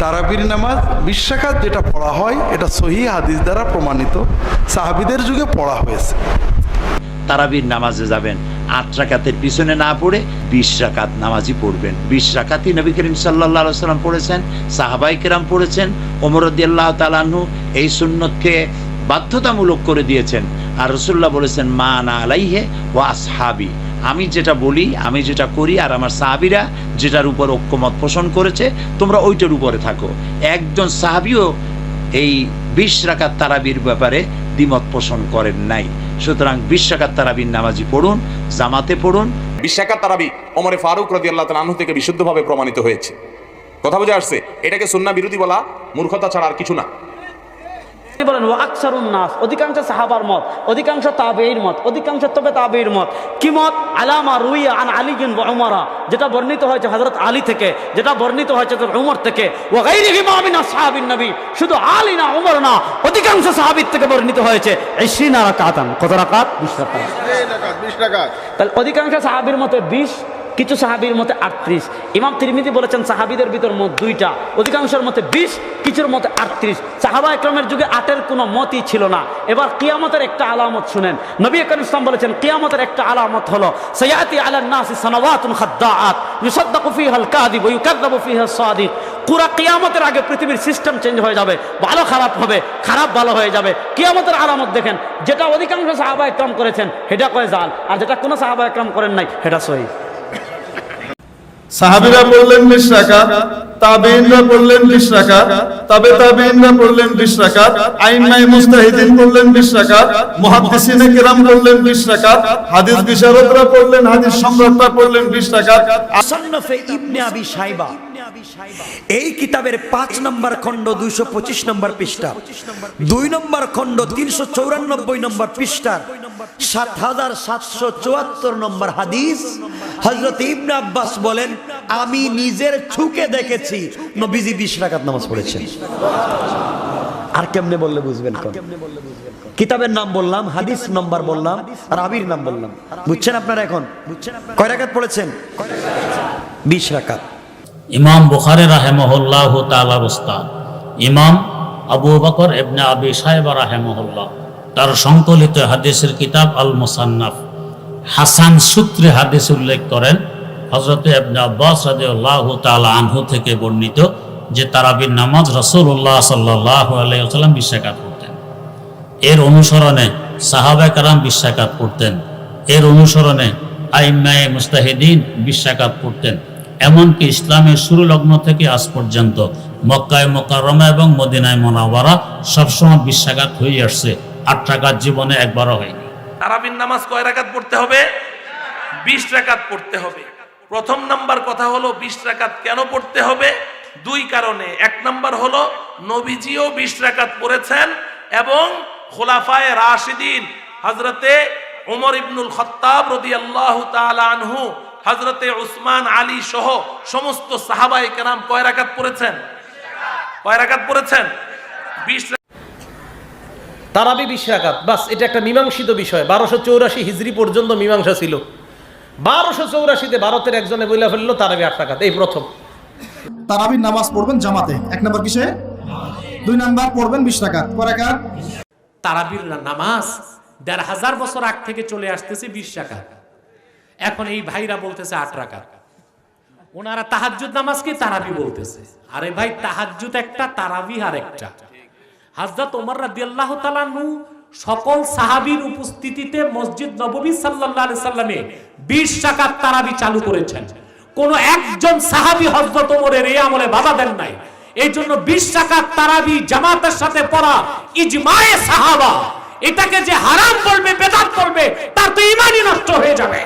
তারাবির নামাজ 20 রাকাত যেটা পড়া হয় এটা সহিহ হাদিস দ্বারা প্রমাণিত, সাহাবীদের যুগে পড়া হয়েছে। তারাবির নামাজে যাবেন 8 রাকাতের পিছনে না পড়ে 20 রাকাত নামাজই পড়বেন। 20 রাকাতই নবী করিম সাল্লাল্লাহু আলাইহি ওয়াসাল্লাম পড়েছেন, সাহাবায়ে কেরাম পড়েছেন। ওমর রাদিয়াল্লাহু তাআলা আনহু এই সুন্নতকে বাধ্যতামূলক করে দিয়েছেন। আর রাসূলুল্লাহ বলেছেন, মা আনা আলাইহি ওয়া আসহাবি, আমি যেটা বলি, আমি যেটা করি, আর আমার সাহাবীরা যেটার উপর ঐক্যমত পোষণ করেছে, তোমরা ওইটার উপরে থাকো। একজন সাহাবীও এই 20 রাকাত তারাবির ব্যাপারে দ্বিমত পোষণ করেন নাই। সুতরাং 20 রাকাত তারাবির নামাজি পড়ুন, জামাতে পড়ুন। 20 রাকাত তারাবি ওমর ফারুক রাদিয়াল্লাহু তাআলা আনহু থেকে বিশুদ্ধভাবে প্রমাণিত হয়েছে। কথা বুঝে আসছে? এটাকে সুন্নাহ বিরোধী বলা মূর্খতা ছাড়া আর কিছু না। বলেন ওয়া আকসারুন নাস, অধিকাংশ সাহাবার মত, অধিকাংশ তাবেঈর মত, অধিকাংশ তবে তাবেঈর মত। কি মত? আলামা রুইয়া আন আলী বিন উমরা, যেটা বর্ণিত হয়েছে হযরত আলী থেকে, যেটা বর্ণিত হয়েছে হযরত উমর থেকে। ওয়া গায়রিহিমা মিন আসহাবিন নবী, শুধু আলী না উমর না, অধিকাংশ সাহাবীর থেকে বর্ণিত হয়েছে 20 রাকাতান। কত রাকাত? 20 রাকাত। 20 রাকাত। তাহলে অধিকাংশ সাহাবীর মতে 20, কিছু সাহাবীর মতে 38। ইমাম তিরমিজি বলেছেন সাহাবীদের ভিতর মত দুইটা, অধিকাংশের মতে 20, কিছুর মতে 38। সাহাবা একরামের যুগে 8-এর কোনো মতই ছিল না। এবার কিয়ামতের একটা আলামত শুনেন। নবী করিম ইসলাম বলেছেন কিয়ামতের একটা আলামত হলো সায়াতি আলান নাসি সানাওয়াতুন খাদ্দাআত ইউসাদ্দাকু ফিহাল কাযিব ওয়া ইউকাযযাবু ফিহাস সাদিক। পুরা কিয়ামতের আগে পৃথিবীর সিস্টেম চেঞ্জ হয়ে যাবে, ভালো খারাপ হবে, খারাপ ভালো হয়ে যাবে। কিয়ামতের আলামত দেখেন, যেটা অধিকাংশ সাহাবা একরাম করেছেন সেটা কয় জাল, আর যেটা কোনো সাহাবা একরাম করেন নাই সেটা সহিহ। সাহাবীরা পড়লেন 20 রাকাত, তাবেঈনরা পড়লেন 20 রাকাত, তাবেঈনরা পড়লেন 20 রাকাত, আইম্মায়ে মুজতাহিদিন পড়লেন 20 রাকাত, মুহাদ্দিসিনে কেরাম পড়লেন 20 রাকাত, হাদিস বিশারদরা পড়লেন, হাদিস সম্রাটরা পড়লেন 20 রাকাত। মুসান্নাফে ইবনে আবি শাইবা, এই কিতাবের 5 নম্বর খণ্ড 225 নম্বর পৃষ্ঠা, 2 নম্বর খণ্ড 394 নম্বর পৃষ্ঠার 7774 নম্বর হাদিস, হযরত ইবনে আব্বাস বলেন, আমি নিজের চোখে দেখেছি নবীজি 20 রাকাত নামাজ পড়েছেন। আর কেমনে বললে বুঝবেন? কোন কিতাবের নাম বললাম, হাদিস নম্বর বললাম, রাবীর নাম বললাম। বুঝছেন আপনারা? এখন কয় রাকাত পড়েছেন? 20 রাকাত। ইমাম বুখারী রাহিমাহুল্লাহু তাআলার উস্তাদ ইমাম আবু বকর ইবনে আবি শাইবা রাহিমাহুল্লাহ তার সংকলিত হাদিসের কিতাব আল মুসান্নাফ হাসান সূত্রে হাদিস উল্লেখ করেন, হযরত ইবনে আব্বাস রাদিয়াল্লাহু তাআলা আনহু থেকে বর্ণিত যে তারাবির নামাজ রাসূলুল্লাহ সাল্লাল্লাহু আলাইহি ওয়াসাল্লাম 20 রাকাত পড়তেন। এর অনুসরণে সাহাবায়ে কেরাম 20 রাকাত পড়তেন। এর অনুসরণে আইম্মায়ে মুজতাহিদিন 20 রাকাত পড়তেন। এমনকি ইসলামের শুরু লগ্ন থেকে আজ পর্যন্ত মক্কায় মুকাররমা এবং মদিনায় মুনাওয়ারা সবসময় 20 রাকাত হয়ে আসছে। 8 রাকাত জীবনে একবারও হয়নি। তারাবির নামাজ কয় রাকাত পড়তে হবে? 20 রাকাত পড়তে হবে। প্রথম নাম্বার কথা হলো 20 রাকাত কেন পড়তে হবে? 2 কারণে। 1 নাম্বার হলো নবীজিও 20 রাকাত পড়েছেন এবং খোলাফায়ে রাশিদিন হযরতে ওমর ইবনুল খাত্তাব রাদিয়াল্লাহু তাআলা আনহু, হযরতে উসমান, আলী সহ সমস্ত সাহাবায়ে কেরাম কয় রাকাত পড়েছেন? কয় রাকাত পড়েছেন? 20। তারাবি 20 রাকাত, বাস। এটা একটা মীমাংসিত বিষয়। 1284 হিজরি পর্যন্ত মীমাংসা ছিল। 1284-তে ভারতের একজনে বইলা ফেললো তারাবি 8 রাকাত, এই প্রথম। তারাবির নামাজ পড়বেন জামাতে। 1 নম্বর কিসে? 2 নম্বর পড়বেন 20 রাকাত। কয় রাকাত? তারাবির নামাজ 1500 বছর আগ থেকে চলে আসতেছে 20 রাকাত। এখন এই ভাইরা বলতেছে 8 রাকাত। ওনারা তাহাজ্জুদ নামাজকে তারাবি বলতেছে। আরে ভাই, তাহাজ্জুদ একটা, তারাবি আর একটা। হযরত ওমর রাদিয়াল্লাহু তাআলা আনহু সকল সাহাবীর উপস্থিতিতে মসজিদ নববী সাল্লাল্লাহু আলাইহি সাল্লামে 20 রাকাত তারাবি চালু করেছেন। কোন একজন সাহাবী হযরত ওমরের এই আমলে বাধা দেন নাই। এই জন্য 20 রাকাত তারাবি জামাতের সাথে পড়া ইজমায়ে সাহাবা। এটাকে যে হারাম বলবে, বেদাত বলবে, তার তো ঈমানই নষ্ট হয়ে যাবে।